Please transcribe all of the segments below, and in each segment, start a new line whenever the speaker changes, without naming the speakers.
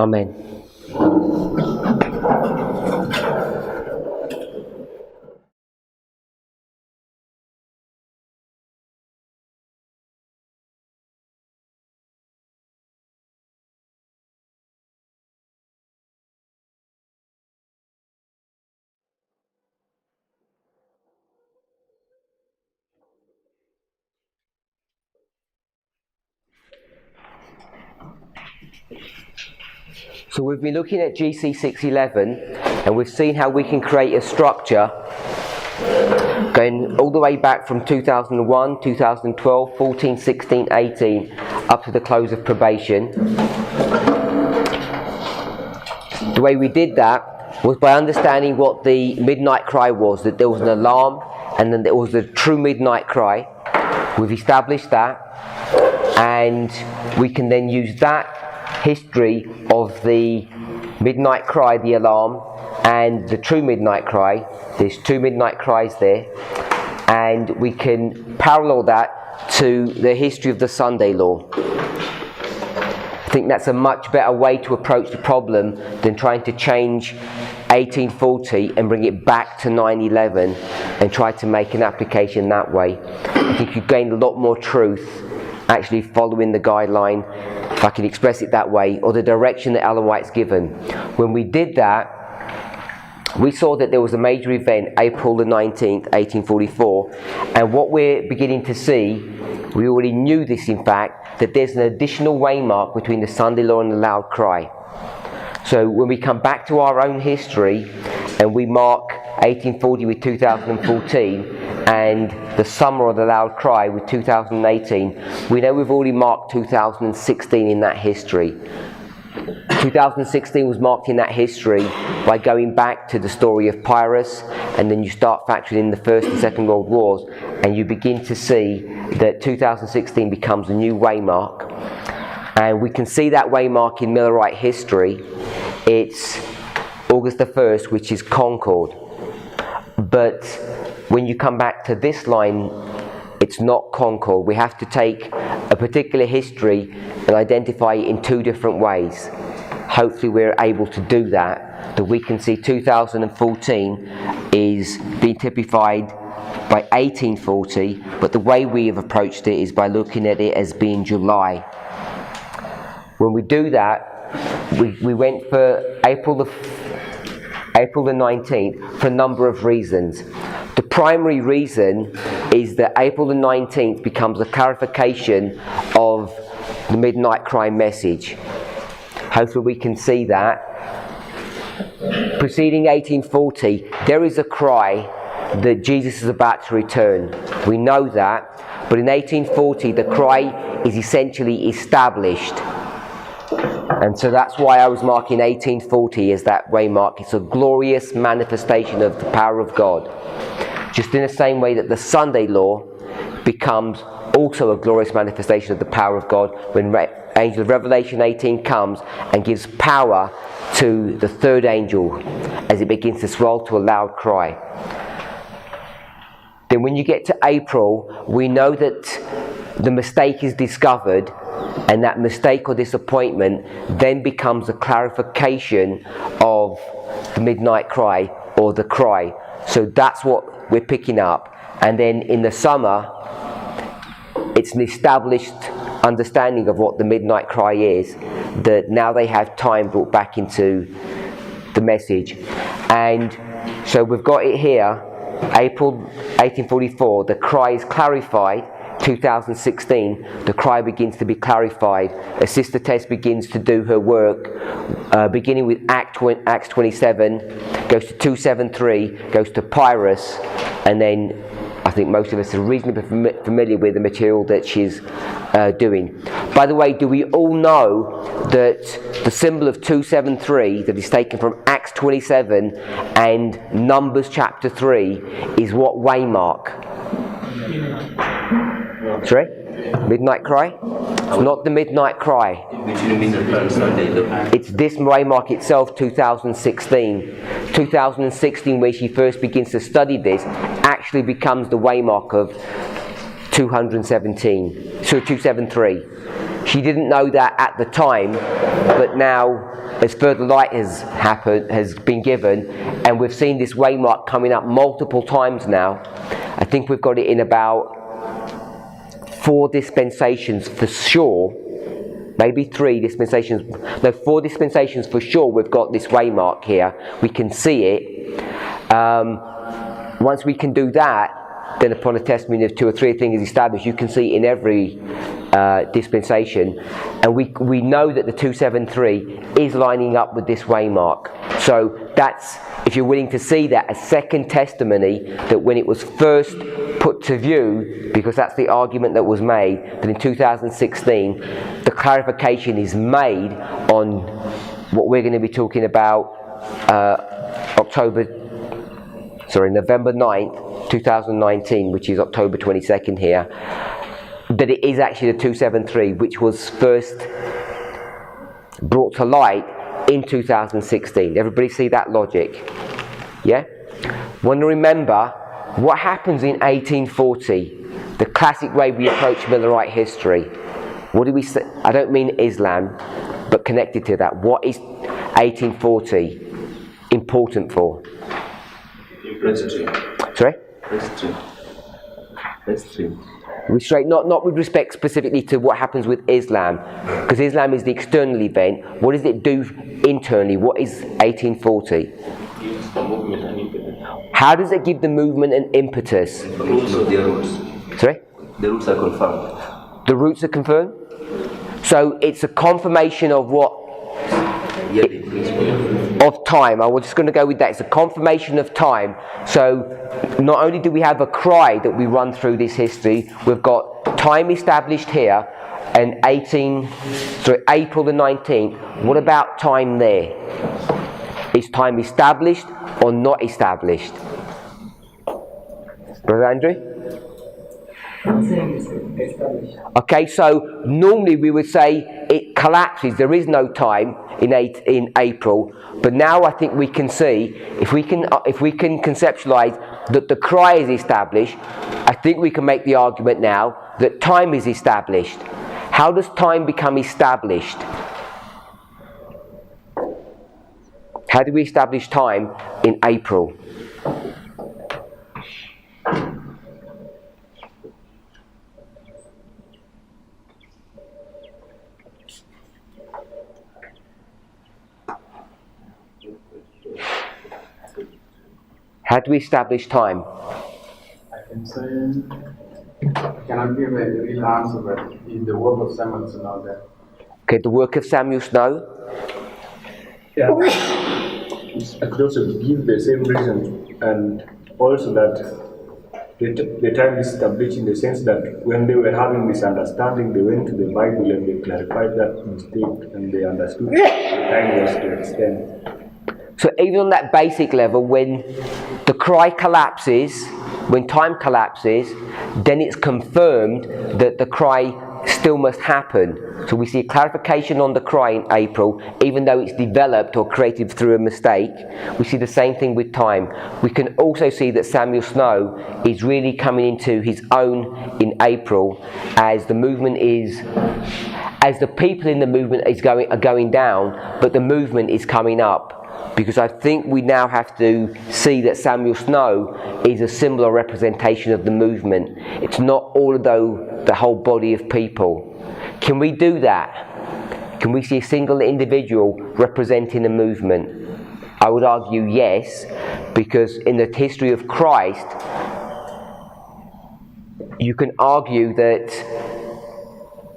Amen. So we've been looking at GC 611 and we've seen how we can create a structure going all the way back from 2001, 2012, 14, 16, 18 up to the close of probation. The way we did that was by understanding what the midnight cry was, that there was an alarm and then there was a true midnight cry. We've established that, and we can then use that history of the midnight cry, the alarm, and the true midnight cry. There's two midnight cries there, and we can parallel that to the history of the Sunday law. I think that's a much better way to approach the problem than trying to change 1840 and bring it back to 9/11 and try to make an application that way. I think you gain a lot more truth actually following the guideline, if I can express it that way, or the direction that Ellen White's given. When we did that, we saw that there was a major event, April the 19th, 1844, and what we're beginning to see, we already knew this in fact, that there's an additional waymark between the Sunday law and the loud cry. So when we come back to our own history and we mark 1840 with 2014 and the summer of the loud cry with 2018, we know we've already marked 2016 in that history. 2016 was marked in that history by going back to the story of Pyrrhus, and then you start factoring in the First and Second World Wars, and you begin to see that 2016 becomes a new waymark. And we can see that waymark in Millerite history. It's August the 1st, which is Concord. But when you come back to this line, it's not Concord. We have to take a particular history and identify it in two different ways. Hopefully we're able to do that we can see 2014 is being typified by 1840, but the way we have approached it is by looking at it as being July. When we do that, we went for April the 19th for a number of reasons. The primary reason is that April the 19th becomes a clarification of the midnight cry message. Hopefully we can see that. Preceding 1840, there is a cry that Jesus is about to return. We know that, but in 1840 the cry is essentially established. And so that's why I was marking 1840 as that waymark. It's a glorious manifestation of the power of God. Just in the same way that the Sunday law becomes also a glorious manifestation of the power of God when angel of Revelation 18 comes and gives power to the third angel as it begins to swell to a loud cry. Then when you get to April, we know that the mistake is discovered, and that mistake or disappointment then becomes a clarification of the midnight cry or the cry. So that's what we're picking up. And then in the summer, it's an established understanding of what the midnight cry is, that now they have time brought back into the message. And so we've got it here, April 1844, the cry is clarified. 2016, the cry begins to be clarified. As Sister Tess begins to do her work, beginning with Acts 27, goes to 273, goes to Pyrrhus, and then I think most of us are reasonably familiar with the material that she's doing. By the way, do we all know that the symbol of 273 that is taken from Acts 27 and Numbers chapter 3 is what waymark? Sorry? Midnight cry? It's not the midnight cry. It's this waymark itself, 2016. 2016, where she first begins to study this, actually becomes the waymark of 273. She didn't know that at the time, but now as further light has been given, and we've seen this waymark coming up multiple times now. I think we've got it in about 4 dispensations for sure, maybe 3 dispensations, no, 4 dispensations for sure. We've got this waymark here. We can see it. Once we can do that, then upon a testimony of 2 or 3 things is established, you can see in every dispensation, and we know that the 273 is lining up with this waymark. So that's, if you're willing to see that, a second testimony that when it was first put to view, because that's the argument that was made, that in 2016 the clarification is made on what we're going to be talking about November 9th 2019, which is October 22nd here, that it is actually the 273 which was first brought to light in 2016. Everybody see that logic? Yeah? Want to remember what happens in 1840, the classic way we approach Millerite history. What do we say? I don't mean Islam, but connected to that. What is 1840 important for?
History.
Sorry?
History.
Restraint, not with respect specifically to what happens with Islam, because Islam is the external event. What does it do internally? What is 1840?
Gives the movement an impetus.
How does it give the movement an impetus?
Confirmation of their roots.
Sorry?
The roots are confirmed.
The roots are confirmed? So it's a confirmation of what?
Yeah, the principle.
Of time. I was just going to go with that. It's a confirmation of time. So not only do we have a cry that we run through this history, we've got time established here, and April the 19th. What about time there? Is time established or not established? Brother Andrew? Okay, so normally we would say it collapses. There is no time in April, but now I think we can see, if we can conceptualize that the cry is established, I think we can make the argument now that time is established. How does time become established? How do we establish time in April? How do we establish time?
I can say, I cannot give a real answer, but it's the work of Samuel Snow there.
Okay, the work of Samuel Snow.
Yeah. I could also give the same reason, and also that the time is established in the sense that when they were having misunderstanding, they went to the Bible and they clarified that mistake, and they understood the time was to extend.
So even on that basic level, when the cry collapses, when time collapses, then it's confirmed that the cry still must happen. So we see a clarification on the cry in April, even though it's developed or created through a mistake. We see the same thing with time. We can also see that Samuel Snow is really coming into his own in April, as the movement is, as the people in the movement are going down, but the movement is coming up. Because I think we now have to see that Samuel Snow is a similar representation of the movement. It's not all of the whole body of people. Can we do that? Can we see a single individual representing a movement? I would argue yes, because in the history of Christ, you can argue that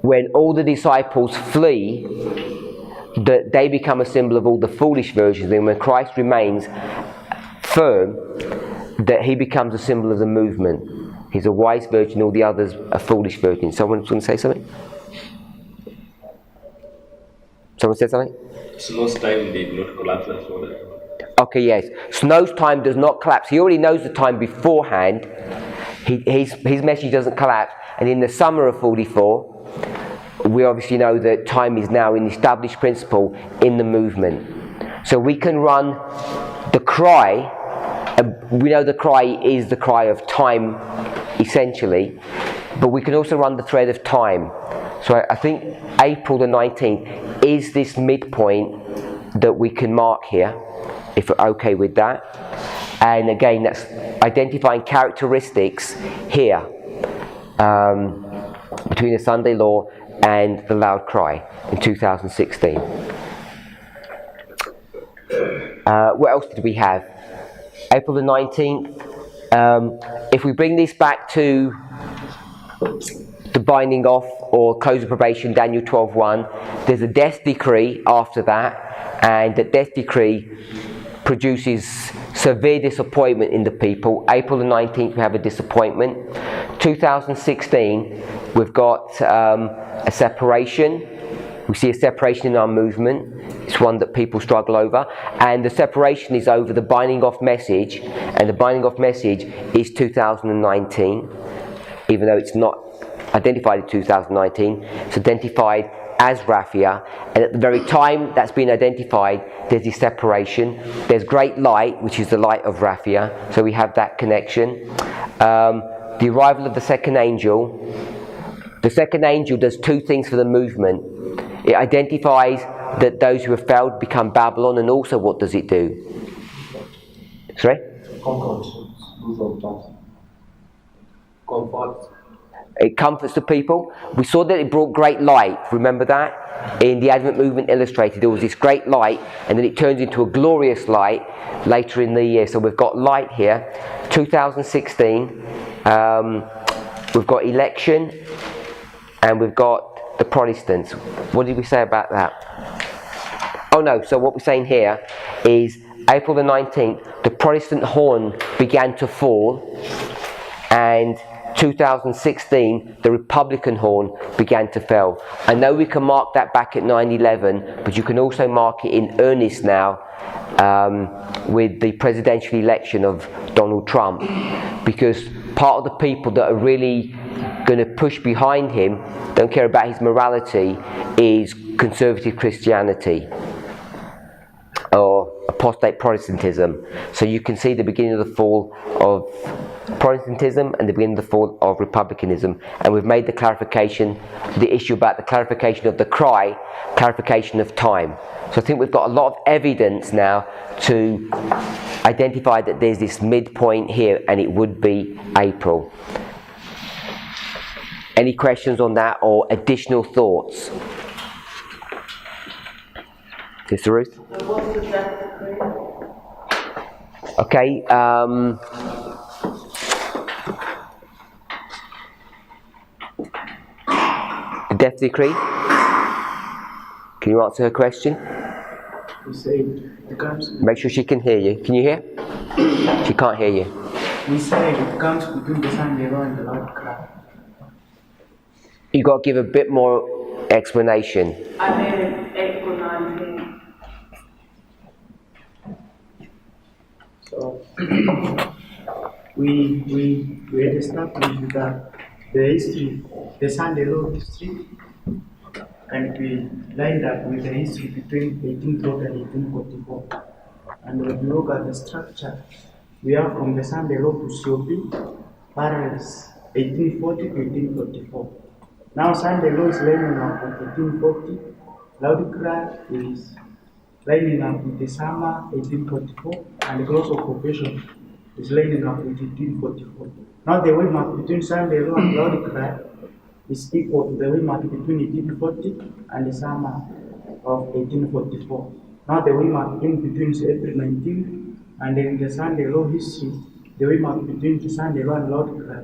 when all the disciples flee, that they become a symbol of all the foolish virgins, and when Christ remains firm, that he becomes a symbol of the movement. He's a wise virgin, all the others are foolish virgins. Someone's going to say something? Someone said something?
Snow's time did not collapse as well.
Okay, yes. Snow's time does not collapse. He already knows the time beforehand. His message doesn't collapse. And in the summer of 44, we obviously know that time is now an established principle in the movement. So we can run the cry, we know the cry is the cry of time essentially, but we can also run the thread of time. So I think April the 19th is this midpoint that we can mark here, if we're okay with that. And again, that's identifying characteristics here between the Sunday law and the loud cry in 2016. What else did we have? April the 19th. If we bring this back to the binding off or close of probation, Daniel 12:1, there's a death decree after that, and the death decree produces severe disappointment in the people. April the 19th, we have a disappointment. 2016, we've got a separation. We see a separation in our movement. It's one that people struggle over, and the separation is over the binding off message, and the binding off message is 2019, even though it's not identified in 2019. It's identified as Raphia, and at the very time that's been identified, there's this separation. There's great light, which is the light of Raphia, so we have that connection. The arrival of the second angel. The second angel does two things for the movement. It identifies that those who have failed become Babylon, and also what does it do? Sorry?
Comfort.
It comforts the people. We saw that it brought great light. Remember that? In the Advent Movement Illustrated, there was this great light, and then it turns into a glorious light later in the year. So we've got light here. 2016, we've got election, and we've got the Protestants. What did we say about that? Oh no, so what we're saying here is April the 19th, the Protestant horn began to fall, and 2016, the Republican horn began to fall. I know we can mark that back at 9/11, but you can also mark it in earnest now with the presidential election of Donald Trump, because part of the people that are really going to push behind him, don't care about his morality, is conservative Christianity or apostate Protestantism. So you can see the beginning of the fall of Protestantism and the beginning of the fall of Republicanism. And we've made the clarification, the issue about the clarification of the cry, clarification of time. So I think we've got a lot of evidence now to identify that there's this midpoint here, and it would be April. Any questions on that or additional thoughts? Sister Ruth? Okay. The death decree? Can you answer her question?
We say it comes.
Make sure she can hear you. Can you hear? She can't hear you.
We say it comes between the Sunday law and the Lord cry.
You got to give a bit more explanation.
I made it April 19th.
So we had established that the history, the Sunday law history, can be lined up with the history between 1840 and 1844. And when you look at the structure, we have from the Sunday law to COP parallels 1840 to 1844. Now Sunday law is lining up with 1840, Loud Cry is lining up with the summer 1844, and the close of probation is lining up with 1844. Now the way mark between Sunday law and Loud Cry is equal to the way mark between 1840 and the summer of 1844. Now the way mark in between is April 19th, and then the Sunday law history, the way mark between the Sunday law and Loud Cry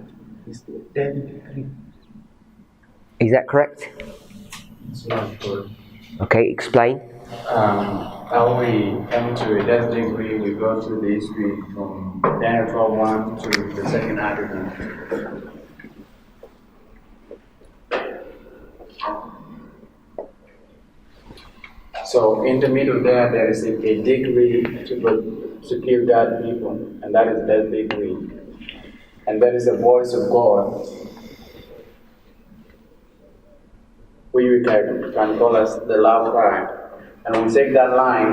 is the 33.
Is that correct?
It's not good.
Okay, explain.
How we come to a death decree, we go through the history from Daniel 12:1 to the second article. So in the middle there is a decree to kill that people, and that is death decree. And there is a voice of God, we can call us the loud cry. And we take that line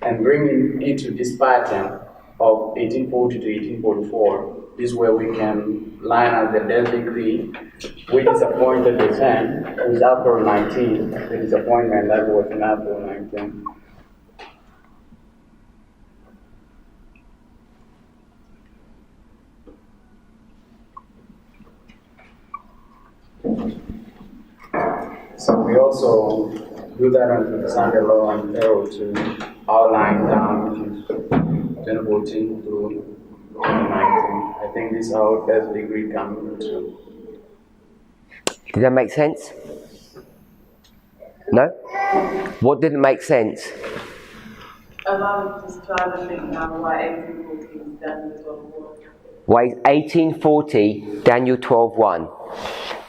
and bring it into this pattern, of 1840 to 1844. This is where we can line up the death decree, which disappointed the Sen, was April 19, the disappointment that was in April 19. So we also do that on the Sunday law and Pharaoh to outline down, which is 2014 through 2019. I think this is how death degree comes into.
Did that make sense? No? What didn't make sense?
I'm just trying to think now why 1840 is done as well.
Why 1840, Daniel 12:1.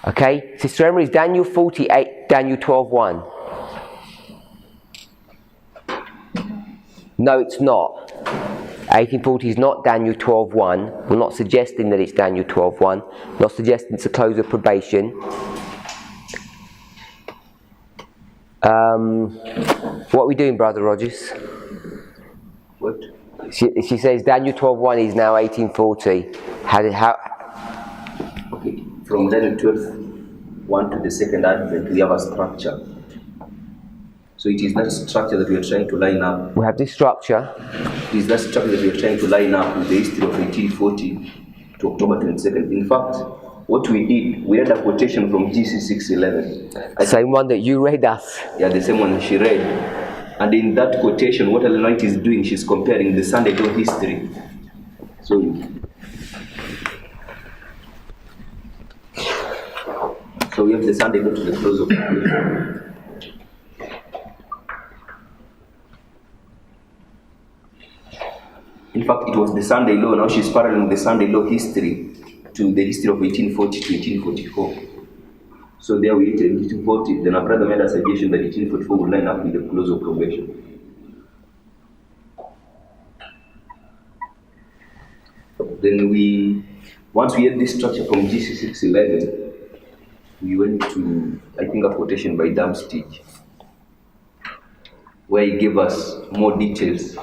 Okay? Sister Emery, is Daniel 48, Daniel 12:1? No, it's not. 1840 is not Daniel 12:1. We're not suggesting that it's Daniel 12:1. Not suggesting it's a close of probation. What are we doing, Brother Rogers?
What?
She says Daniel 12:1 is now 1840. How?
Okay. From Daniel 12:1 to the second advent, we have a structure. So it is that structure that we are trying to line up.
We have this structure.
It is that structure that we are trying to line up with the history of 1840 to October 22nd. In fact, what we did, we read a quotation from GC 611.
Same one that you read us.
Yeah, the same one she read. And in that quotation, what Ellen White is doing, she's comparing the Sunday law history. So we have the Sunday law to the close of the In fact, it was the Sunday law. Now she's paralleling the Sunday law history to the history of 1840 to 1844. So there we entered 1840. Then our brother made a suggestion that 1844 would line up with the close of probation. Then once we had this structure from GC 611, we went to, I think, a quotation by Damstich, where he gave us more details.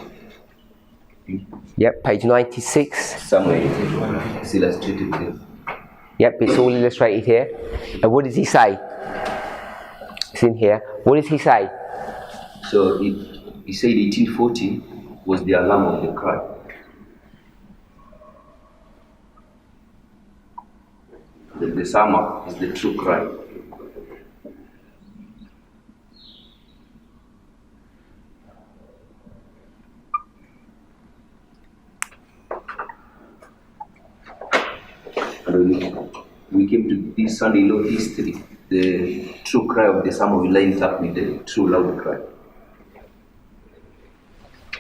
Yep, page 96.
Somewhere it's illustrated there.
Yep, it's all illustrated here. And what does he say? It's in here. What does he say?
So he said 1840 was the alarm of the cry. The summer is the true cry. And we came to this Sunday law history, the true cry of the summer we lined up with the true loud cry.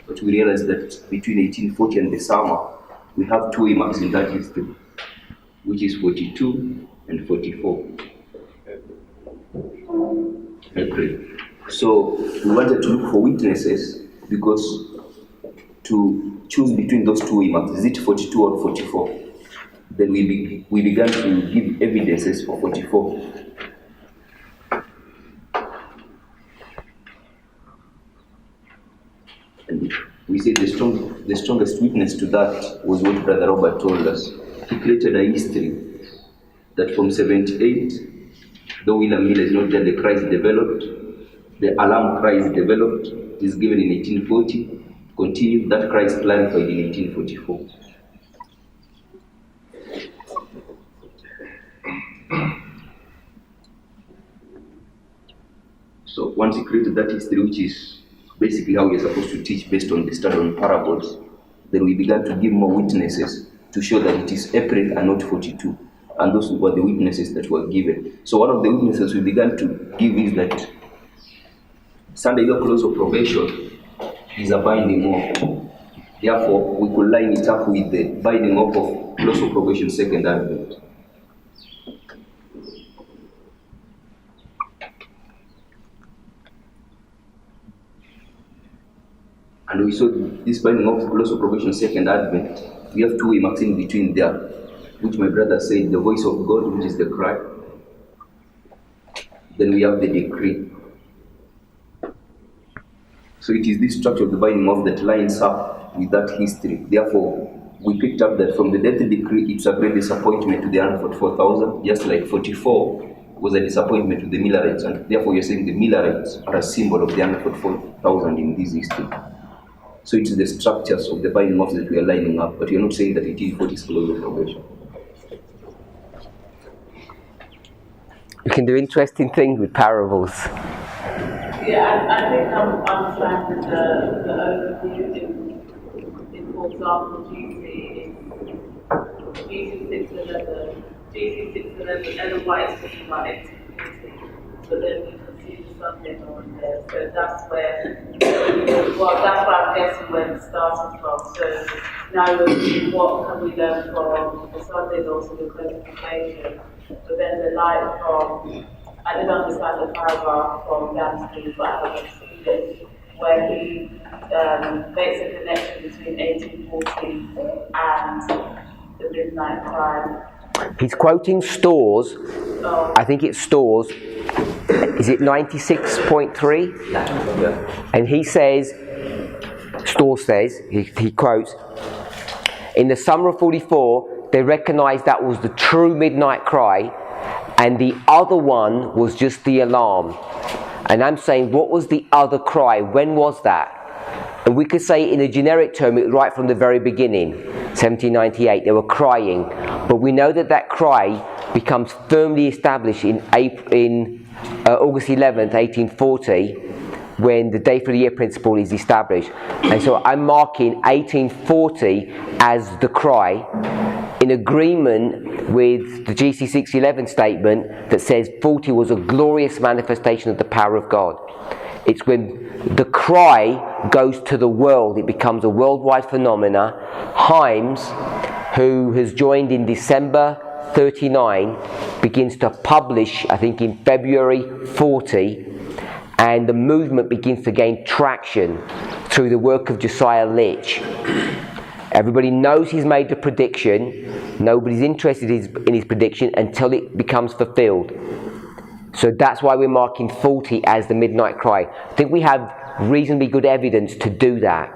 But we realized that between 1840 and the summer, we have two imams in that history, which is 42 and 44. April. So we wanted to look for witnesses, because to choose between those two imams, is it 42 or 44? Then we began to give evidences for 44. And we said the strongest witness to that was what Brother Robert told us. He created a history that from 78, though William Miller is not there, the cry is developed, the alarm cry is developed, is given in 1840, continued, that cry is clarified in 1844. So once he created that history, which is basically how we are supposed to teach based on the study on parables, then we began to give more witnesses to show that it is April and not 42. And those were the witnesses that were given. So one of the witnesses we began to give is that Sunday law close of probation is a binding oath. Therefore, we could line it up with the binding oath of close of probation second advent. And we saw this binding of close of probation second advent. We have two imams in between there, which my brother said, the voice of God, which is the cry. Then we have the decree. So it is this structure of the binding of that lines up with that history. Therefore, we picked up that from the death decree, it's a great disappointment to the 144,000, just like 44 was a disappointment to the Millerites, and therefore you're saying the Millerites are a symbol of the 144,000 in this history. So it's the structures of the binding office that we are lining up, but you're not saying that it is what is close of progression.
We can do interesting things with parables.
Yeah, I think I'm fine with the overview in, for example, GC611, Ellen White's talking about executing, but then you can see the Sunday on there. So that's where, that's where I'm guessing where it started from. So now we're seeing what can we learn from the Sunday law to the codification, but then the light from, I didn't understand the paragraph from Dan's, but I haven't seen it, where he makes a connection between 1840 and the midnight crime.
He's quoting Stores. I think it's Stores. Is it 96.3?
Yeah.
And he says, Stores says, he quotes, in the summer of 44, they recognized that was the true midnight cry, and the other one was just the alarm. And I'm saying, what was the other cry? When was that? And we could say in a generic term, it was right from the very beginning, 1798, they were crying. But we know that that cry becomes firmly established in August 11th, 1840, when the day for the year principle is established. And so I'm marking 1840 as the cry, in agreement with the GC 611 statement that says 40 was a glorious manifestation of the power of God. It's when the cry goes to the world, it becomes a worldwide phenomena. Himes, who has joined in December 39, begins to publish, I think in February 40, and the movement begins to gain traction through the work of Josiah Litch. Everybody knows he's made the prediction. Nobody's interested in his prediction until it becomes fulfilled. So that's why we're marking 40 as the midnight cry. I think we have reasonably good evidence to do that.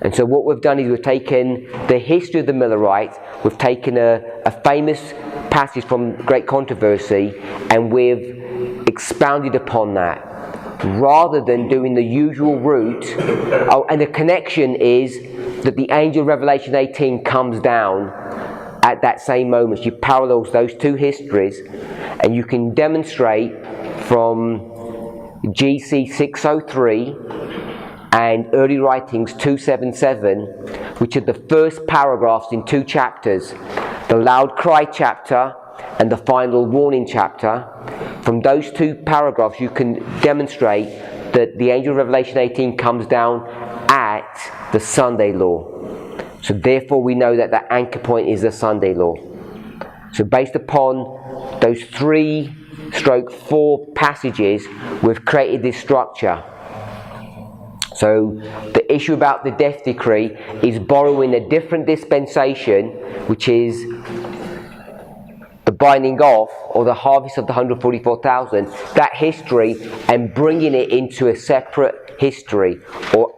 And so what we've done is we've taken the history of the Millerites, we've taken a famous passage from Great Controversy, and we've expounded upon that, rather than doing the usual route. Oh, and the connection is that the angel of Revelation 18 comes down at that same moment. You parallels those two histories, and you can demonstrate from GC 603 and early writings 277, which are the first paragraphs in two chapters, the loud cry chapter and the final warning chapter. From those two paragraphs you can demonstrate that the angel of Revelation 18 comes down at the Sunday law. So therefore we know that the anchor point is the Sunday law. So based upon those 3/4 passages, we've created this structure. So the issue about the death decree is borrowing a different dispensation, which is the binding off or the harvest of the 144,000, that history, and bringing it into a separate history, or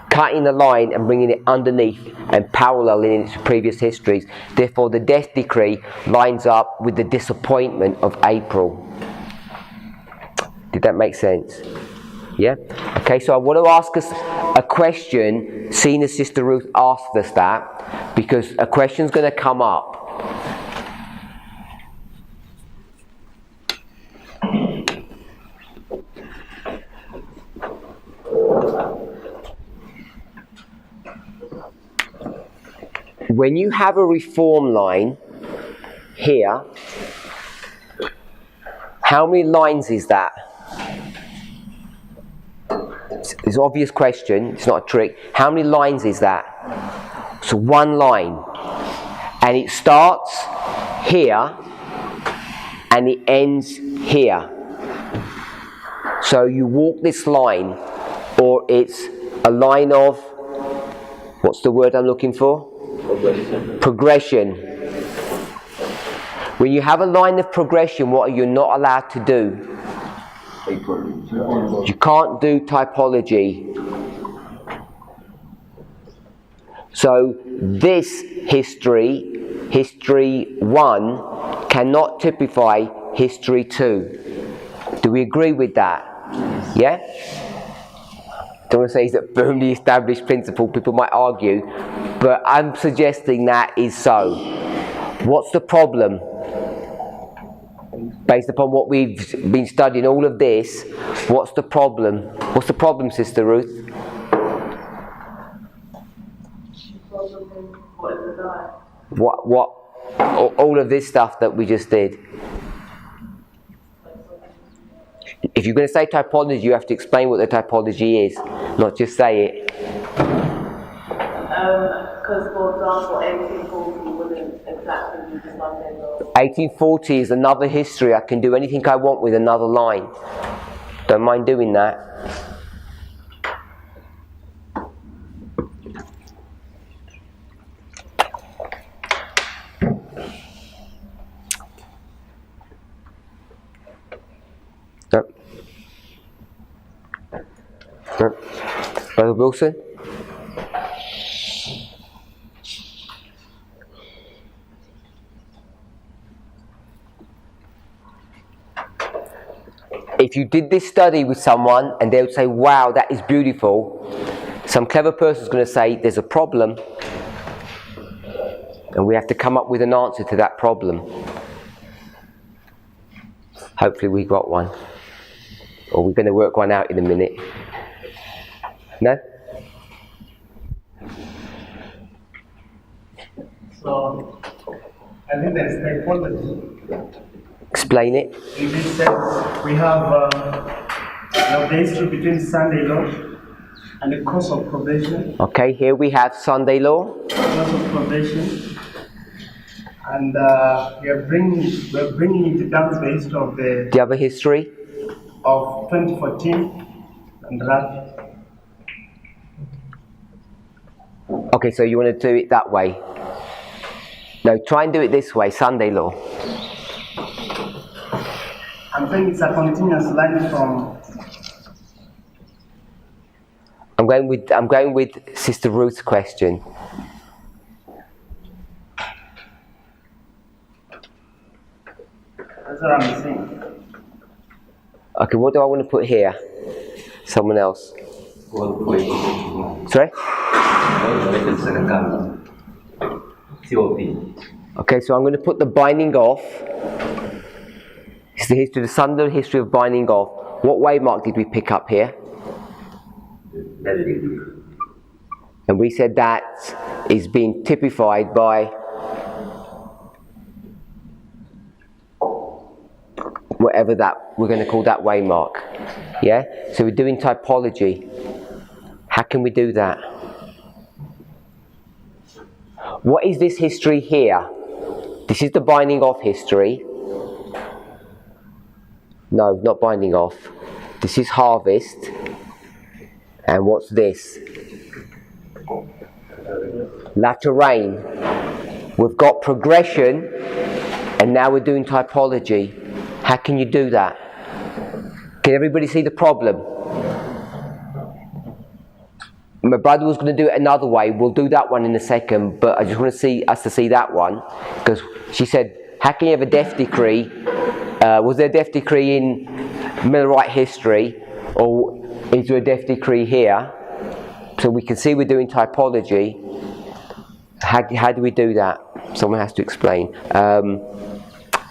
cutting the line and bringing it underneath and paralleling its previous histories. Therefore the death decree lines up with the disappointment of April. Did that make sense? Yeah? Okay, so I want to ask us a question, seeing as Sister Ruth asked us that, because a question's going to come up. When you have a reform line here, how many lines is that? It's an obvious question, it's not a trick. How many lines is that? So one line. And it starts here and it ends here. So you walk this line, or it's a line of, what's the word I'm looking for? Progression. When you have a line of progression, what are you not allowed to do? You can't do typology. So this history 1, cannot typify history 2. Do we agree with that? Yeah? Don't want to say it's a firmly established principle, people might argue, but I'm suggesting that is so. What's the problem? Based upon what we've been studying, all of this, what's the problem? What's the problem, Sister Ruth? What, all of this stuff that we just did. If you're going to say typology, you have to explain what the typology is, not just say it.
Because, for example, 1840 wouldn't exactly be the Sunday law.
1840 is another history. I can do anything I want with another line. Don't mind doing that. No. No. Brother Wilson? If you did this study with someone and they would say, wow, that is beautiful, some clever person is going to say, there's a problem, and we have to come up with an answer to that problem. Hopefully we got one. Or we're going to work one out in a minute. No?
So, I think there is typology.
Explain it.
In this sense, we have the history between Sunday law and the course of probation.
Okay, here we have Sunday law.
Course of probation. And we're bringing it down to the history of
the other history
of 2014 and that.
Okay, so you want to do it that way? No, try and do it this way, Sunday law.
I'm saying it's a continuous line from.
I'm going with Sister Ruth's question.
That's what I'm saying.
Okay, what do I want to put here? Someone else. Sorry? Okay, so I'm going to put the binding off. It's the history, the Sunday history of binding off. What waymark did we pick up here? And we said that is being typified by whatever that we're going to call that waymark. Yeah? So we're doing typology. How can we do that? What is this history here? This is the binding off history. No, not binding off. This is harvest. And what's this? Latter rain. We've got progression, and now we're doing typology. How can you do that? Can everybody see the problem? My brother was going to do it another way. We'll do that one in a second, but I just want to see us to see that one, because she said, how can you have a death decree? Was there a death decree in Millerite history, or is there a death decree here? So we can see we're doing typology. How do we do that? Someone has to explain.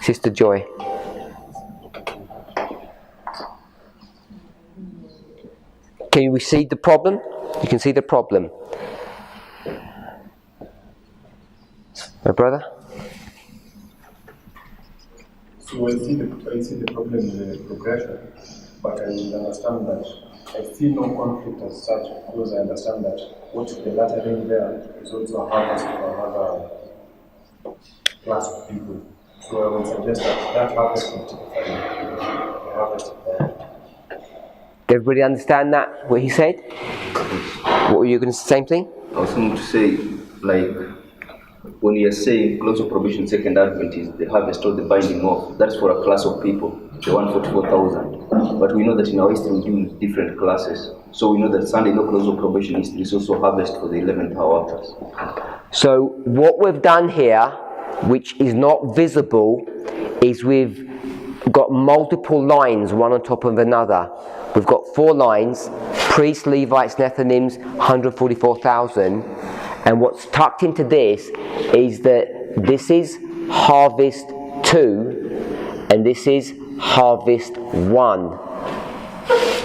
Sister Joy. Can we see the problem? You can see the problem. My brother?
So I see the problem in the progression, but I understand that I see no conflict as such, because I understand that what the latter rain there is also a harvest for another class of people. So I would suggest that harvest would typify the harvest of there.
Did everybody understand that, what he said? What were you going to say, same thing?
I was going to say, like, when we are saying close of probation second advent is the harvest or the binding off, that's for a class of people, the 144,000. But we know that in our history we do different classes. So we know that Sunday law close of probation history is also harvest for the 11th hour.
So what we've done here, which is not visible, is we've got multiple lines, one on top of another. We've got 4 lines, priests, Levites, Nethinims, 144,000. And what's tucked into this is that this is harvest 2 and this is harvest 1.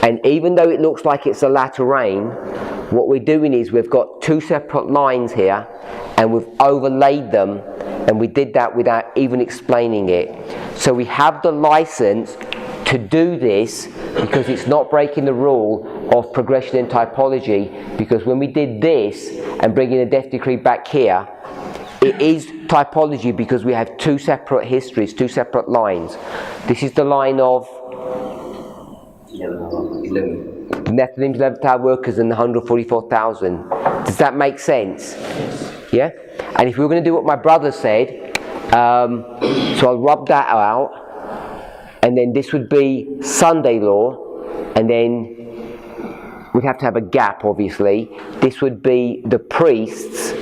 And even though it looks like it's a latter rain, what we're doing is we've got 2 separate lines here and we've overlaid them, and we did that without even explaining it. So we have the license to do this because it's not breaking the rule of progression in typology, because when we did this and bringing the death decree back here, it is typology because we have 2 separate histories, 2 separate lines. This is the line of
11.
the Nethinims, 11th hour workers, and the 144,000. Does that make sense? Yeah? And if we were going to do what my brother said, so I'll rub that out, and then this would be Sunday law, and then we'd have to have a gap, obviously. This would be the priests.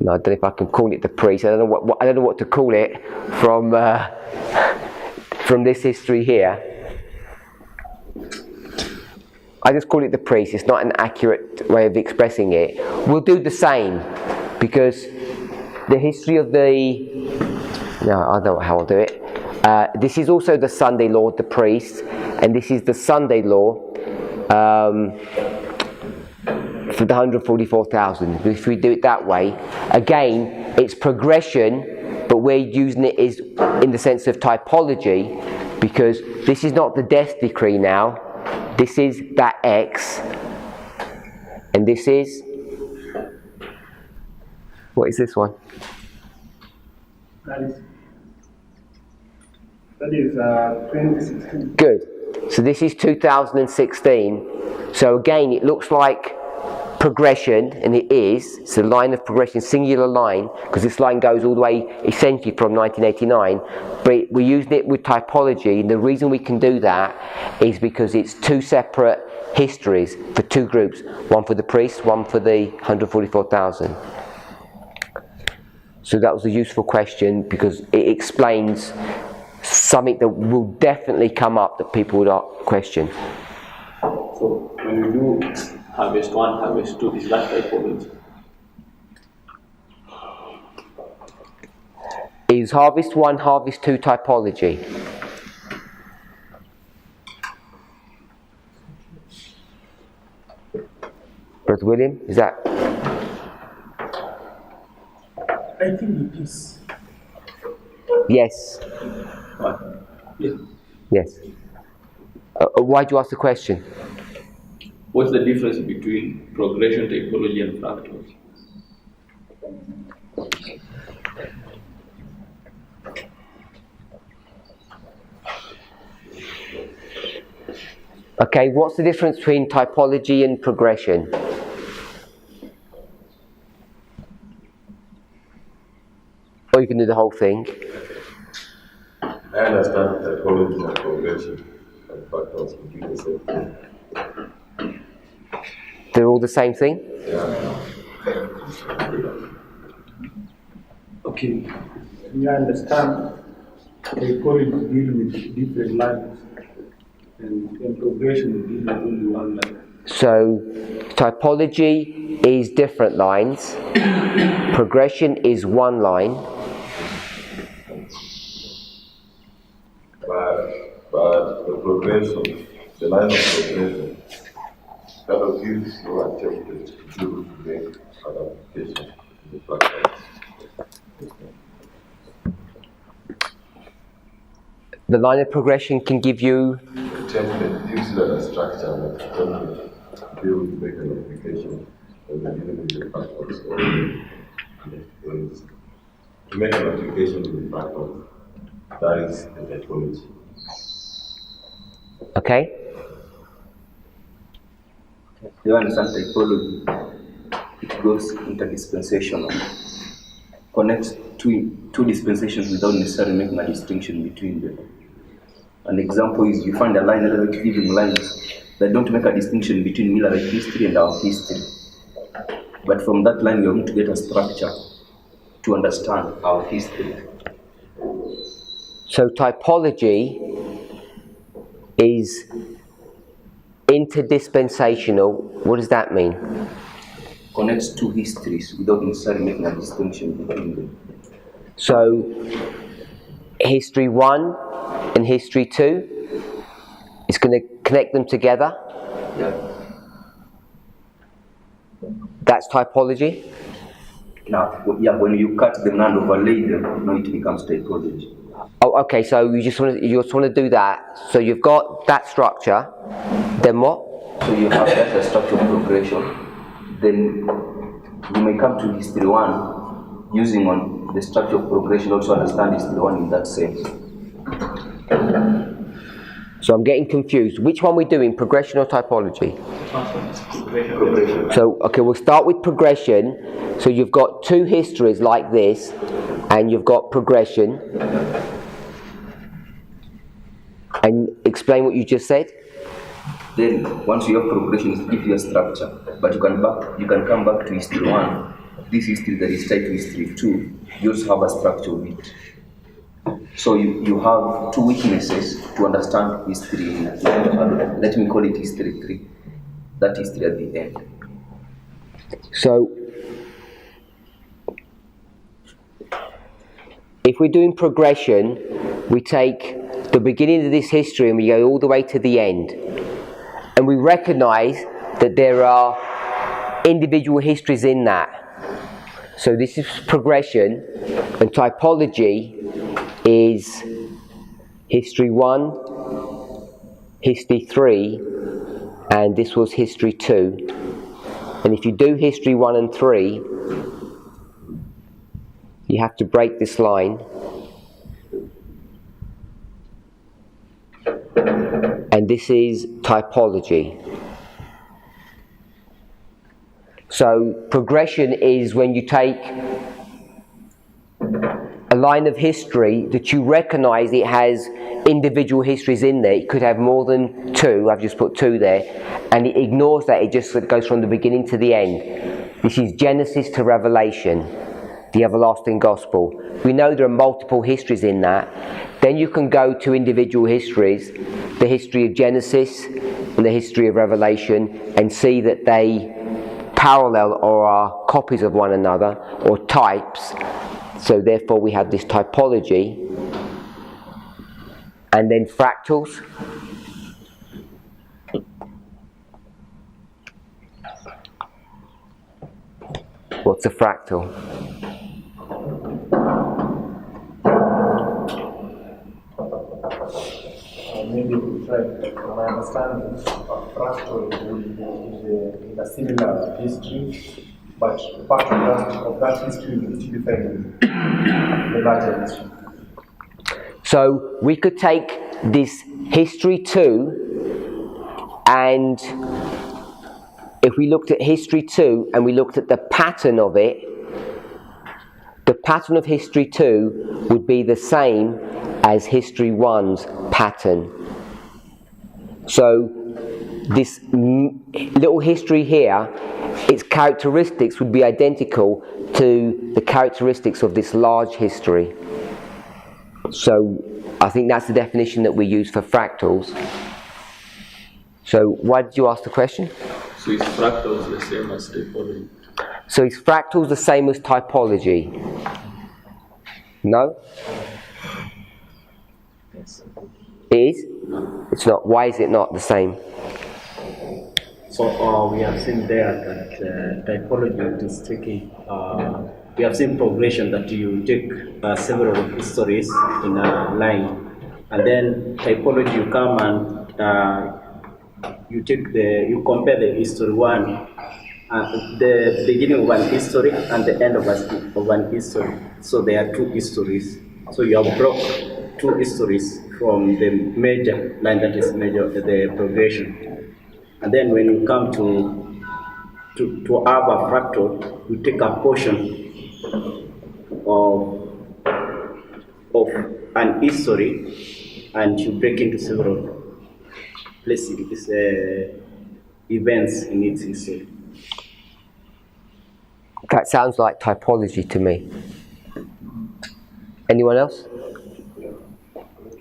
No, I don't know if I can call it the priest. I don't know what to call it from this history here. I just call it the priest. It's not an accurate way of expressing it. We'll do the same because the history of the... No, I don't know how I'll do it. This is also the Sunday law, the priest, and this is the Sunday law for the 144,000. If we do it that way, again, it's progression, but we're using it is in the sense of typology, because this is not the death decree now. This is that X, and this is, what is this one?
That is 2016.
Good. So this is 2016. So again, it looks like progression, and it is. It's a line of progression, singular line, because this line goes all the way essentially from 1989. But we're using it with typology, and the reason we can do that is because it's 2 separate histories for 2 groups, one for the priests, one for the 144,000. So that was a useful question because it explains something that will definitely come up that people would question.
So when we do harvest 1, harvest 2, is that typology?
Is harvest 1, harvest 2 typology? Brother William, is that?
I think it is.
Yes.
Yeah.
Yes. Why do you ask the question?
What's the difference between progression typology and fractals?
Okay, what's the difference between typology and progression? Or you can do the whole thing.
I understand typology and progression and fractals can do the same thing.
They're all the same thing?
Yeah.
Okay. We understand typology deal with different lines, and progression deal with only one line.
So, typology is different lines, progression is one line.
But the progression, the line of progression, kind of gives you a template to make an application in the fractals.
The line of progression can give you...
The template gives you a structure and a template to be able to make an application when you're dealing with the fractals. To make an application with the fractals, that is the typology.
Okay?
You understand typology? It goes interdispensational. Connects two dispensations without necessarily making a distinction between them. An example is you find a line of living lines that don't make a distinction between Millerite history and our history. But from that line, we are going to get a structure to understand our history.
So typology is interdispensational. What does that mean?
Connects two histories without necessarily making a distinction between them.
So history 1 and history 2 is going to connect them together.
Yeah.
That's typology.
Now, yeah, when you cut them and overlay them, now it becomes typology.
Oh, okay. So you just want to do that. So you've got that structure. Then what?
So you have that a structure of progression. Then you may come to history 1 using on the structure of progression, also understand history 1 in that sense.
So I'm getting confused. Which one are we doing, progression or typology?
Progression.
So, okay, we'll start with progression. So you've got two histories like this, and you've got progression. And explain what you just said.
Then, once you have progression, it gives you a structure. But you can come back to history 1. This history that is tied to history 2, you also have a structure of it. So you have two witnesses to understand history. Let me call it history 3. That history at the end.
So, if we're doing progression, we take the beginning of this history and we go all the way to the end. And we recognize that there are individual histories in that. So this is progression, and typology is history 1, history 3, and this was history 2. And if you do history 1 and 3, you have to break this line. And this is typology. So progression is when you take a line of history that you recognize it has individual histories in there. It could have more than 2, I've just put 2 there, and it ignores that, it just goes from the beginning to the end. This is Genesis to Revelation, the everlasting gospel. We know there are multiple histories in that. Then you can go to individual histories, the history of Genesis and the history of Revelation, and see that they parallel or are copies of one another, or types. So therefore we have this typology. And then fractals. What's a fractal?
Maybe we try. My understanding of fractal is in a similar history, but part of that history will still be found in the larger history.
So we could take this history 2, and if we looked at history 2 and we looked at the pattern of it, the pattern of history 2 would be the same as history 1's pattern. So this little history here, its characteristics would be identical to the characteristics of this large history. So I think that's the definition that we use for fractals. So why did you ask the question?
So is fractals the same as typology?
So is fractals the same as typology? No?
Yes.
It is? It's not. Why is it not the same?
So we have seen there that typology is taking, we have seen progression that you take several histories in a line, and then typology you come and you compare the history 1, the beginning of one history and the end of one history. So there are 2 histories. So you have brought 2 histories from the major line that is the progression. And then when you come to have a fractal, you take a portion of an history and you break into several places, events in its history.
That sounds like typology to me. Anyone else?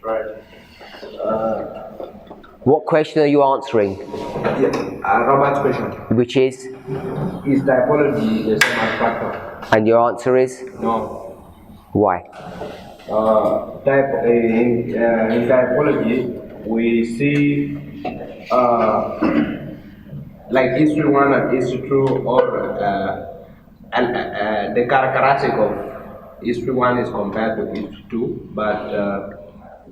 Right.
What question are you answering?
Robert's question.
Which is?
Is typology the same as fractal?
And your answer is?
No.
Why?
In typology, we see like history 1 and history 2, or the characteristic of history 1 is compared to history 2, but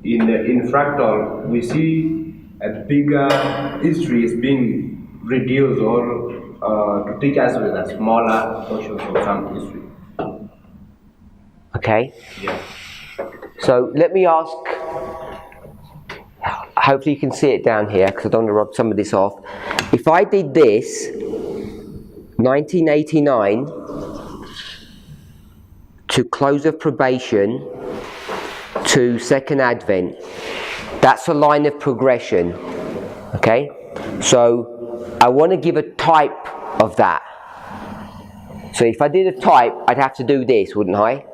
in fractal we see a bigger history is being reduced, or to teach us with a smaller portion of some history.
Okay.
Yeah.
So let me ask, hopefully you can see it down here because I don't want to rub some of this off. If I did this, 1989 to close of probation to second advent, that's a line of progression, okay? So I want to give a type of that. So if I did a type, I'd have to do this, wouldn't I?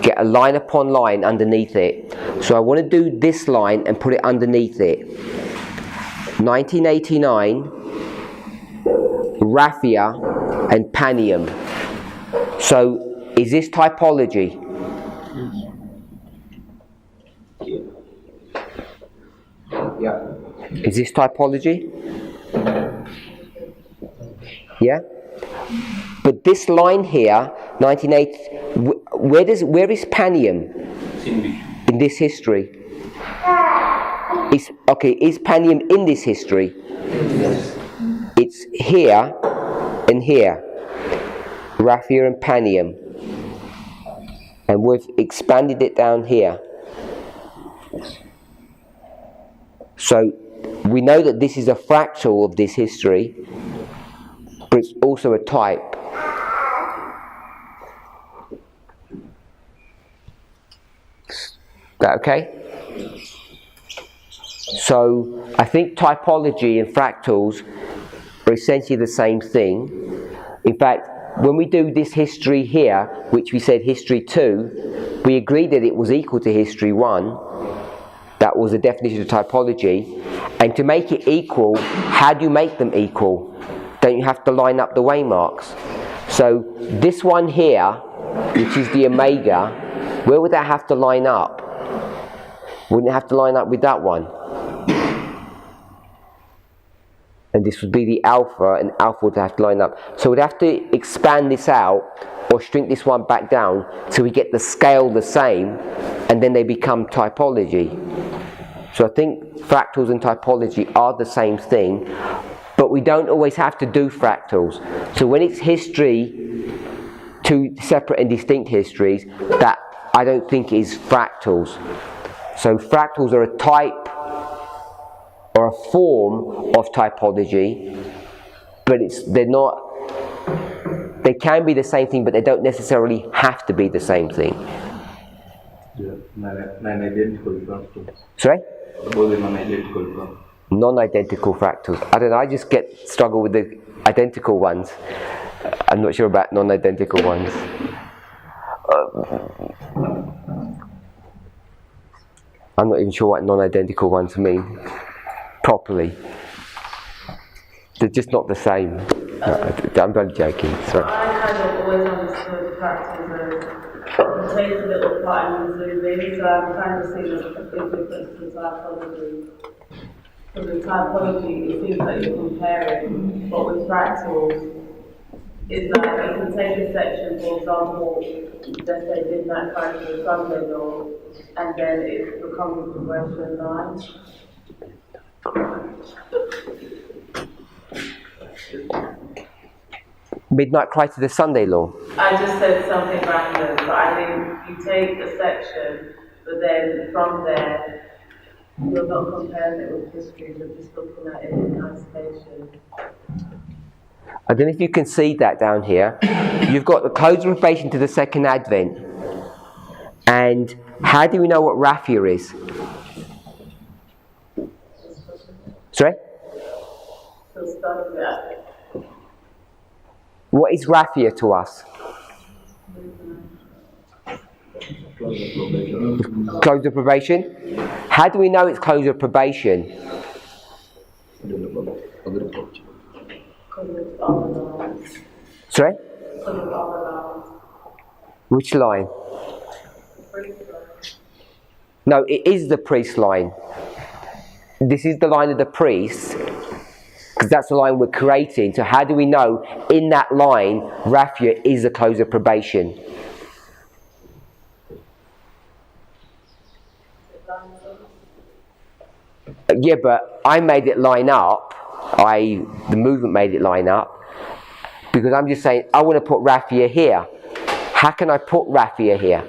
Get a line upon line underneath it. So I want to do this line and put it underneath it. 1989, Raphia and Panium. So is this typology?
Yeah.
Is this typology? Yeah? But this line here, 1980, where is Panium in this history? Is Panium in this history? It's here and here. Raphia and Panium. And we've expanded it down here. So we know that this is a fractal of this history, but it's also a type. Is that okay? So I think typology and fractals are essentially the same thing. In fact, when we do this history here, which we said history 2, we agreed that it was equal to history 1. That was the definition of typology. And to make it equal, how do you make them equal? Don't you have to line up the waymarks? So this one here, which is the omega, where would that have to line up? Wouldn't it have to line up with that one? And this would be the alpha, and alpha would have to line up. So we'd have to expand this out, or shrink this one back down, so we get the scale the same, and then they become typology. So I think fractals and typology are the same thing, but we don't always have to do fractals. So when it's history, two separate and distinct histories, that I don't think is fractals. So fractals are a type or a form of typology, but they're not. They can be the same thing, but they don't necessarily have to be the same thing.
Yeah, non-identical fractals.
Sorry?
About the non-identical fractals.
Non-identical fractals. I don't know, I just struggle with the identical ones. I'm not sure about non-identical ones. I'm not even sure what non-identical ones mean properly. They're just not the same. I'm only joking. Sorry.
I kind of always understood fractals as take a little part and zoom in, so I'm kind of seeing a big difference to typology. Because with typology, it seems like you're comparing, but with fractals, it's like you can take a section, for example, let's say midnight cry to the Sunday law, and then it becomes a progression line.
Midnight Cry to the Sunday Law.
I just said something random, but I mean, you take a section, but then from there, You're not comparing it with history, you're just looking at it in isolation.
I don't know if you can see that down here. You've got the close of probation to the second advent. And how do we know what Raphia is? Sorry?
So starting that.
What is Raphia to us? Close of probation. How do we know it's close of probation? Sorry? Which line? No, it is the priest line. This is the line of the priest, because that's the line we're creating. So how do we know in that line Raphia is the close of probation? Yeah, but I made it line up. The movement made it line up, because I'm just saying I want to put Raphia here. How can I put Raphia here?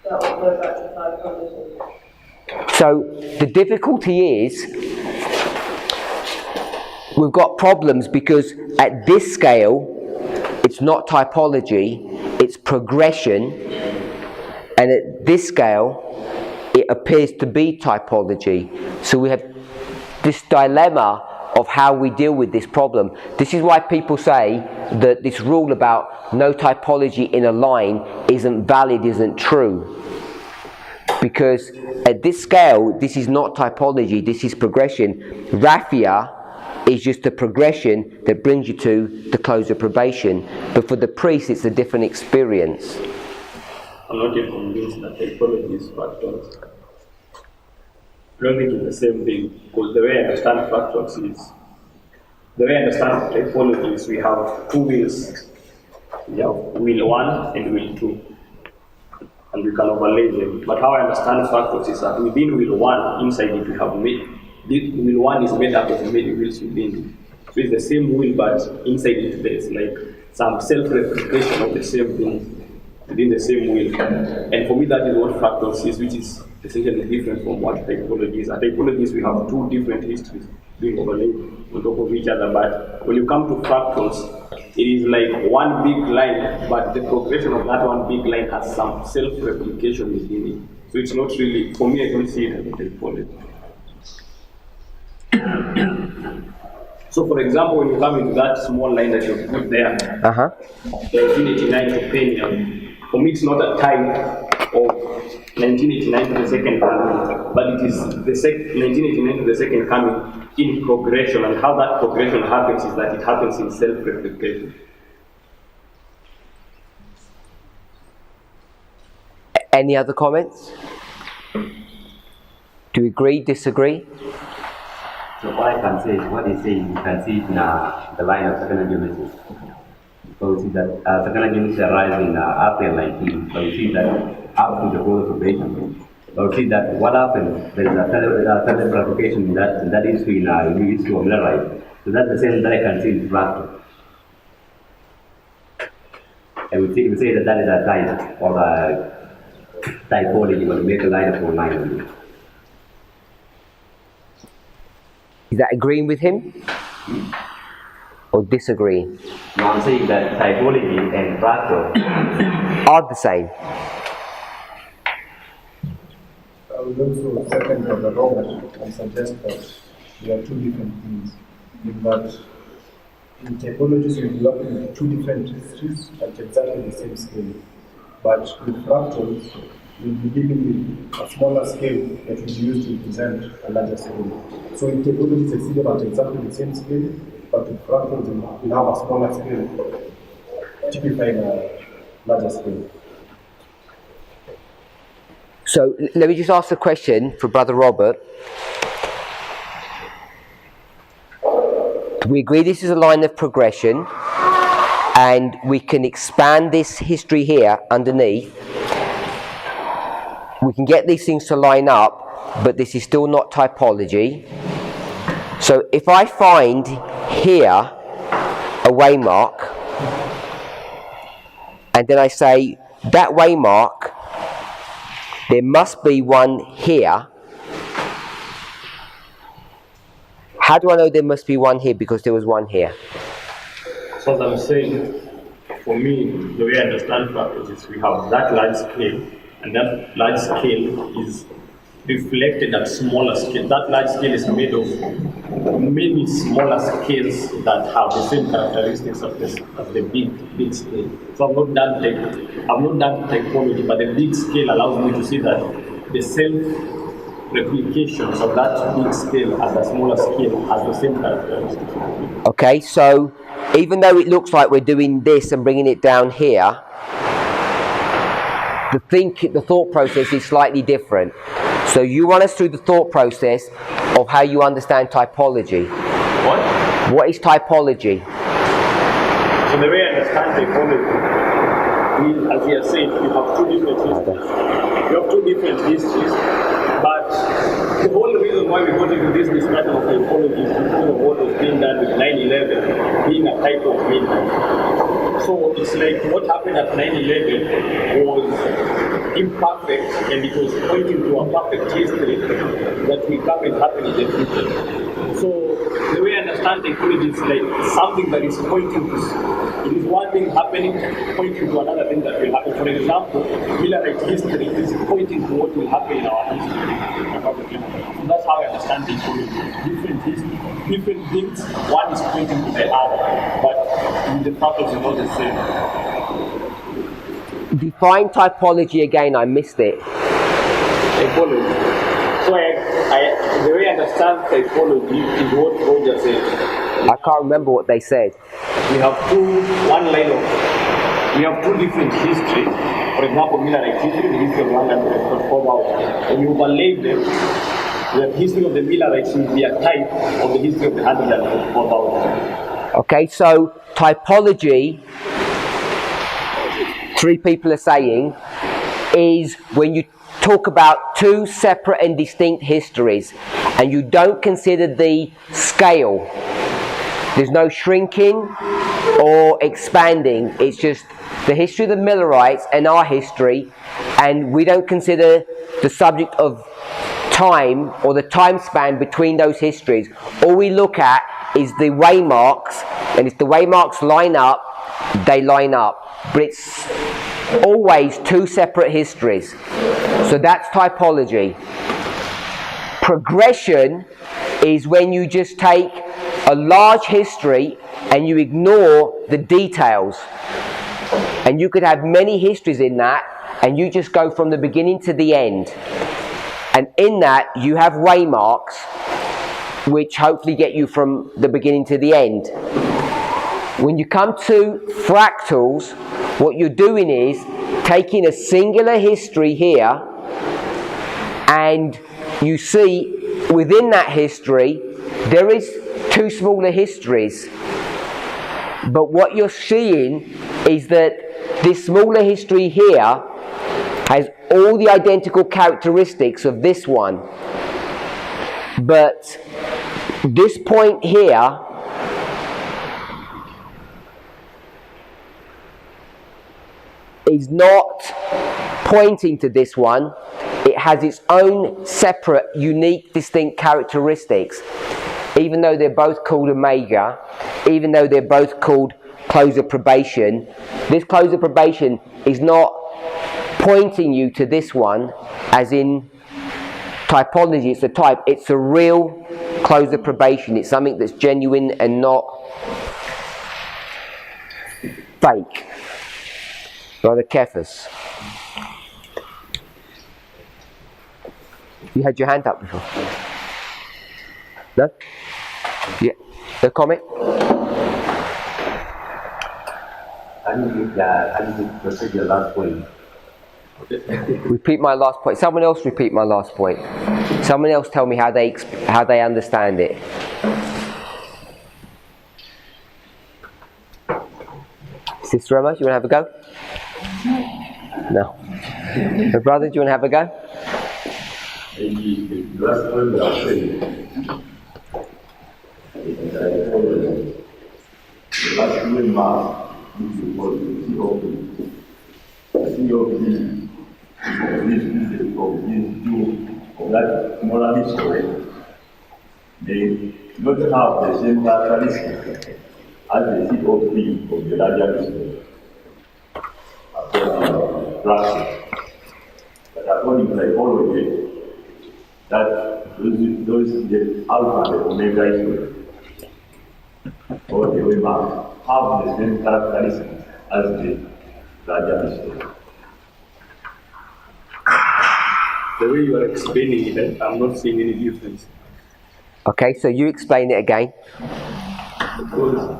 That will go back to typology.
So the difficulty is we've got problems because at this scale it's not typology, it's progression, and at this scale it appears to be typology. So we have this dilemma of how we deal with this problem. This is why people say that this rule about no typology in a line isn't valid, isn't true. Because at this scale, this is not typology, this is progression. Raphia is just a progression that brings you to the close of probation. But for the priest, it's a different experience.
I'm not yet convinced that typology is fractals. I don't think it's the same thing, because the way I understand fractals is, the way I understand typology is we have two wheels. We have wheel 1 and wheel 2. And we can overlay them. But how I understand fractals is that within wheel 1, inside it we have wheel 1 is made up of many wheels within it. So it's the same wheel, but inside it there's like some self-replication of the same thing within the same wheel. And for me that is what fractals is, which is essentially different from what typology is. At typology is we have two different histories being overlaid on top of each other, but when you come to fractals, it is like one big line, but the progression of that one big line has some self-replication within it. So it's not really, for me I don't see it as a typology. So for example, when you come into that small line that you put there, 1989 to Kenya, for me it's not a type of 1989 to the second coming, but it is the 1989 to the second coming in progression, and how that progression happens is that it happens in self-replication.
Any other comments? Do you agree, disagree?
So what I can say is what he's saying, you can see it in the line of second geometry. So we see that second geometry arrives in April 19, so we see that up to the whole probation. So we see that what happens, there is a self-replication in that history in history of Millerite. So that's the same that I can see in fractal. And we say that is a type or a typology when we make a line of 9.
Is that agreeing with him? Or disagreeing?
No, I'm saying that typology and fractal
are the same.
I would also second Brother Robert and suggest that there are two different things. In that in typologies we develop in two different histories at exactly the same scale. But with fractals, we'll be dealing with a smaller scale that will be used to represent a larger scale. So in typologies, they see them at exactly the same scale, but with fractals, we'll have a smaller scale, typifying a larger scale.
So let me just ask a question for Brother Robert. We agree this is a line of progression, and we can expand this history here underneath. We can get these things to line up, but this is still not typology. So if I find here a waymark, and then I say that waymark there must be one here. How do I know there must be one here? Because there was one here.
So as I'm saying, for me, the way I understand fractals is we have that large scale, and that large scale is reflected at smaller scale. That large scale is made of many smaller scales that have the same characteristics of the big scale. So I've not done typology, but the big scale allows me to see that the self-replications of that big scale at the smaller scale has the same characteristics.
Okay, so even though it looks like we're doing this and bringing it down here, the thought process is slightly different. So you run us through the thought process of how you understand typology.
What?
What is typology?
So the way I understand typology, as we are saying, you have two different histories. But the whole reason why we got into this discussion of typology is because of what was being done with 9/11 being a type of midnight. So it's like what happened at 9/11 was imperfect, and it was pointing to a perfect history that will come and happen in the future. So the way I understand typology is like something that is pointing to, it is one thing happening, pointing to another thing that will happen. For example, Millerite history is pointing to what will happen in our history. So that's how I understand typology. Different things, one is pointing to the other, but the purpose is not the same.
Define typology again, I missed it.
Typology. So the way I understand typology is what Roger said.
I can't remember what they said.
We have two different histories. For example, Millerite history, the history of London was 4,000. When you overlay them, the history of the Millerites will be a type of the history of the 104,000.
Okay, so typology, three people are saying, is when you talk about two separate and distinct histories and you don't consider the scale. There's no shrinking or expanding. It's just the history of the Millerites and our history, and we don't consider the subject of time or the time span between those histories. All we look at is the waymarks, and if the waymarks line up, they line up. But it's always two separate histories. So that's typology. Progression is when you just take a large history and you ignore the details. And you could have many histories in that, and you just go from the beginning to the end. And in that, you have waymarks, which hopefully get you from the beginning to the end. When you come to fractals, what you're doing is taking a singular history here, and you see within that history, there is two smaller histories. But what you're seeing is that this smaller history here has all the identical characteristics of this one. But this point here is not pointing to this one. It has its own separate, unique, distinct characteristics. Even though they're both called omega, even though they're both called close of probation, this close of probation is not pointing you to this one, as in typology, it's a type. It's a real close of probation. It's something that's genuine and not fake. Brother Cephas. You had your hand up before. No? Yeah. The comment?
I need to proceed your last point.
Repeat my last point. Someone else repeat my last point. Someone else tell me how they understand it. Sister Emma, do you want to have a go? No. My brother, do you want to have a go?
The last point I was saying, the last human mass is equal to COP this history of these two of that smaller history, they not have the same characteristics as the COP of the larger history. According to practice. But according to typology, that those the alpha and the omega history or the waymark have the same characteristics as the larger history.
The way you are explaining it, I'm not seeing any difference.
Okay, so you explain it again.
Because,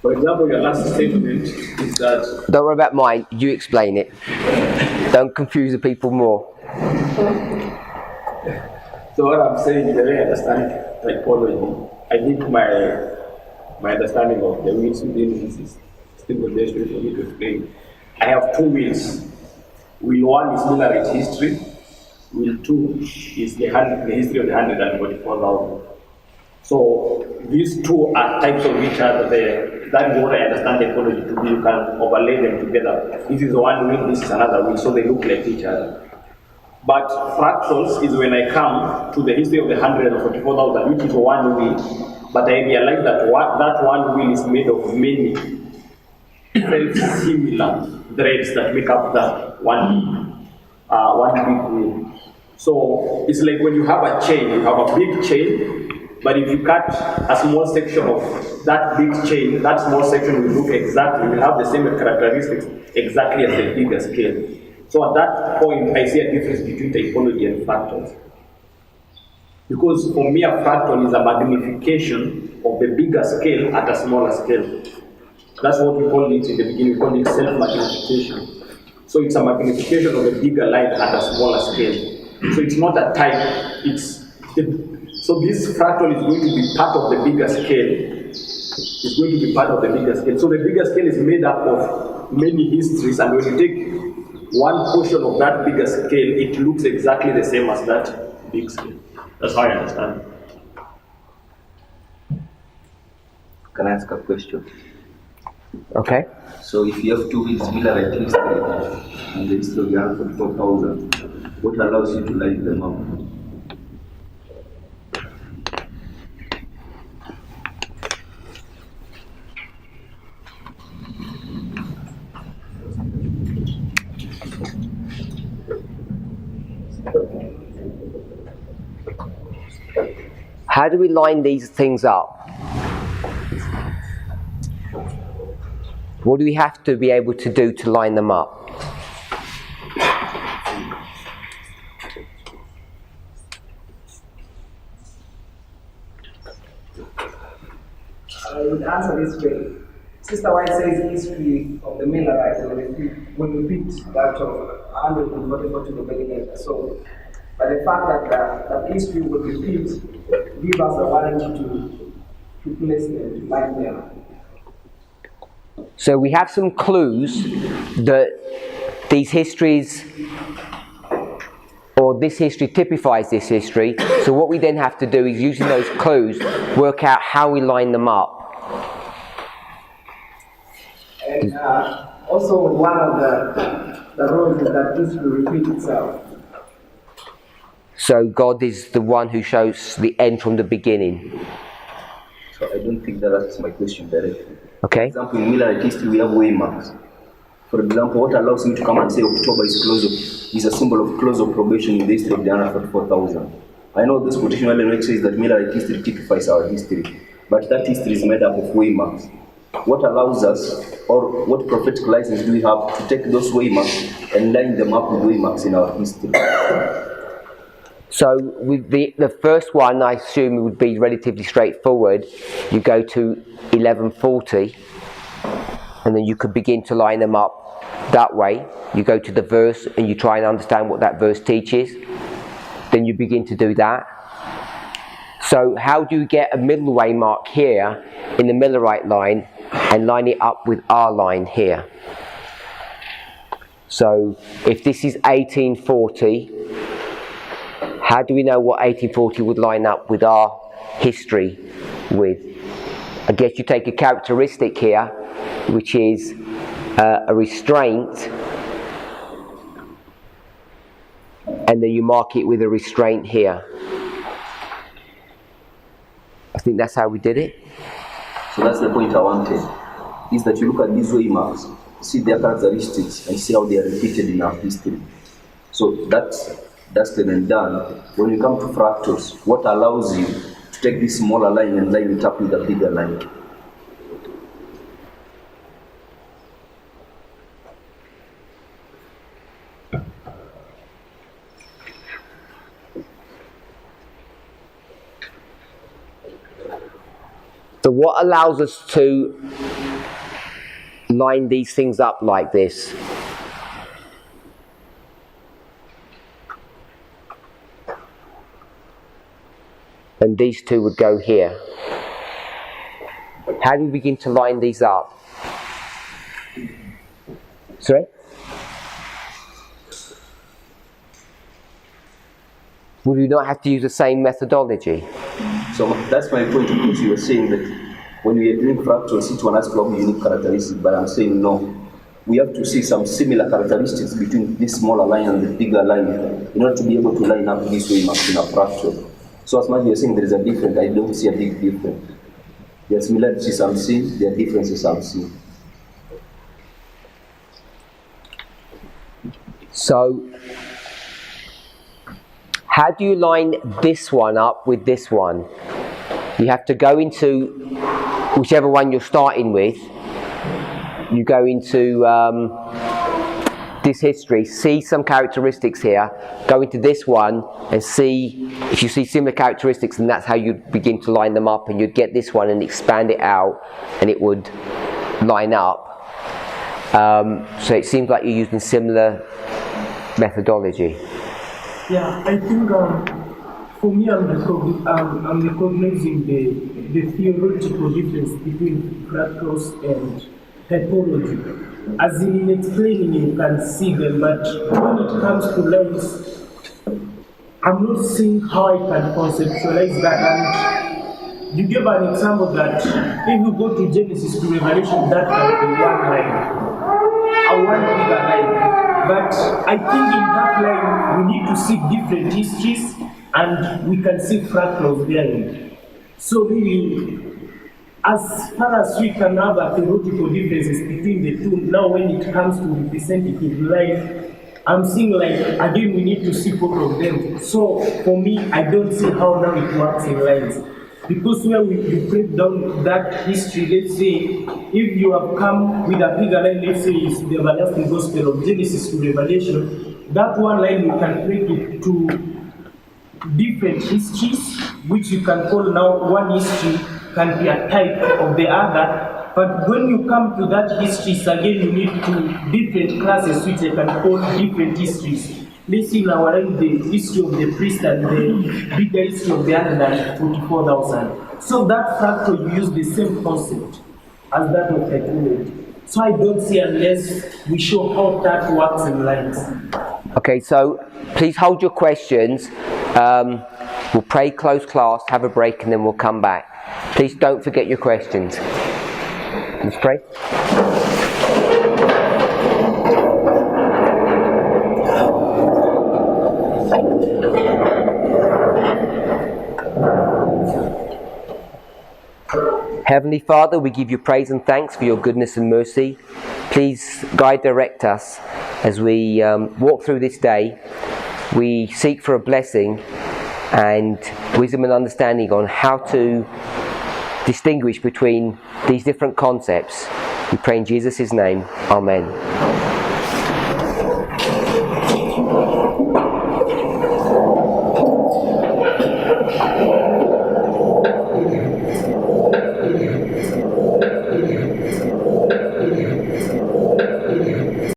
for example, your last statement is that...
Don't worry about mine, you explain it. Don't confuse the people more.
So what I'm saying, the way I understand typology, I think my understanding of the wheels within this is still the best way for me to explain. I have two wheels. Wheel 1 is Millerite history. Wheel 2 is the history of the 144,000. So these two are types of each other there. That is what I understand typology to be. You can overlay them together. This is one wheel, this is another wheel, so they look like each other. But fractals is when I come to the history of the 144,000, which is one wheel. But I realize that that one wheel is made of many similar threads that make up that one big wheel. So it's like when you have a chain, you have a big chain, but if you cut a small section of that big chain, that small section will look exactly, will have the same characteristics exactly as the bigger scale. So at that point, I see a difference between typology and fractals. Because for me, a fractal is a magnification of the bigger scale at a smaller scale. That's what we call it in the beginning, we call it self-magnification. So it's a magnification of a bigger line at a smaller scale. So it's not a type, so this fractal is going to be part of the bigger scale. It's going to be part of the bigger scale. So the bigger scale is made up of many histories, and when you take one portion of that bigger scale, it looks exactly the same as that big scale. That's how I understand it.
Can I ask a question?
Okay.
So if you have two wheels, Millerite history and the history of the 144,000, what allows you to line them up?
How do we line these things up? What do we have to be able to do to line them up?
I would answer this way. Sister White says history of the Millerites will repeat that of 144 to the beginning. So, but the fact that that history will repeat gives us a warranty to place them, to line them.
So we have some clues that these histories, or this history typifies this history. So what we then have to do is, using those clues, work out how we line them up.
And also one of the rules is that history repeats itself.
So God is the one who shows the end from the beginning.
So I don't think that answers my question directly.
Okay.
For example, in Millerite history, we have waymarks. For example, what allows me to come and say October is a symbol of close of probation in the history of the 144,000. I know this quotation element says that Millerite history typifies our history, but that history is made up of waymarks. What allows us, or what prophetic license do we have to take those waymarks and line them up with waymarks in our history?
So with the first one, I assume would be relatively straightforward. You go to 1140, and then you could begin to line them up that way. You go to the verse and you try and understand what that verse teaches. Then you begin to do that. So how do you get a middle way mark here in the Millerite line and line it up with our line here? So if this is 1840, how do we know what 1840 would line up with our history with? I guess you take a characteristic here, which is a restraint and then you mark it with a restraint here. I think that's how we did it.
So that's the point I wanted, is that you look at these waymarks, see their characteristics, and see how they are repeated in our history. So that's done and done. When you come to fractals, what allows you to take this smaller line and line it up with a bigger line?
So what allows us to line these things up like this? And these two would go here. How do we begin to line these up? Sorry? Would we not have to use the same methodology?
So that's my point, because you were saying that when we are doing fractals, each one has to have unique characteristics, but I'm saying no. We have to see some similar characteristics between this smaller line and the bigger line in order to be able to line up this way in a fractal. So as much as you're saying there is a difference, I don't see a big difference. There are similarities I'm seeing, there are differences I'm seeing.
So, how do you line this one up with this one? You have to go into whichever one you're starting with. You go into this history, see some characteristics here, go into this one and see if you see similar characteristics, and that's how you begin to line them up, and you'd get this one and expand it out and it would line up. So it seems like you're using similar methodology.
Yeah, I think for me I'm recognizing the theoretical difference between fractals and typology. As in explaining, you can see them, but when it comes to lines, I'm not seeing how I can conceptualize that. And you gave an example that if you go to Genesis to Revelation, that can be one line, a one bigger line. But I think in that line, we need to see different histories, and we can see fractals there. So really, as far as we can have a theoretical differences between the two, now when it comes to representative life, I'm seeing like, again, we need to see both of them. So for me, I don't see how now it works in lines. Because when we break down that history, let's say, if you have come with a bigger line, let's say it's the everlasting gospel of Genesis to Revelation, that one line you can break it to different histories, which you can call now one history can be a type of the other. But when you come to that histories, again you need to different classes which I can call different histories. Let's see now the history of the priest and the bigger history of the other than 44,000. So that fractal you use the same concept as that of typology. So I don't see unless we show how that works in lines.
Okay, so please hold your questions. We'll pray, close class, have a break, and then we'll come back. Please don't forget your questions. Let's pray. Heavenly Father, we give you praise and thanks for your goodness and mercy. Please guide, direct us as we walk through this day. We seek for a blessing and wisdom and understanding on how to distinguish between these different concepts. We pray in Jesus' name. Amen.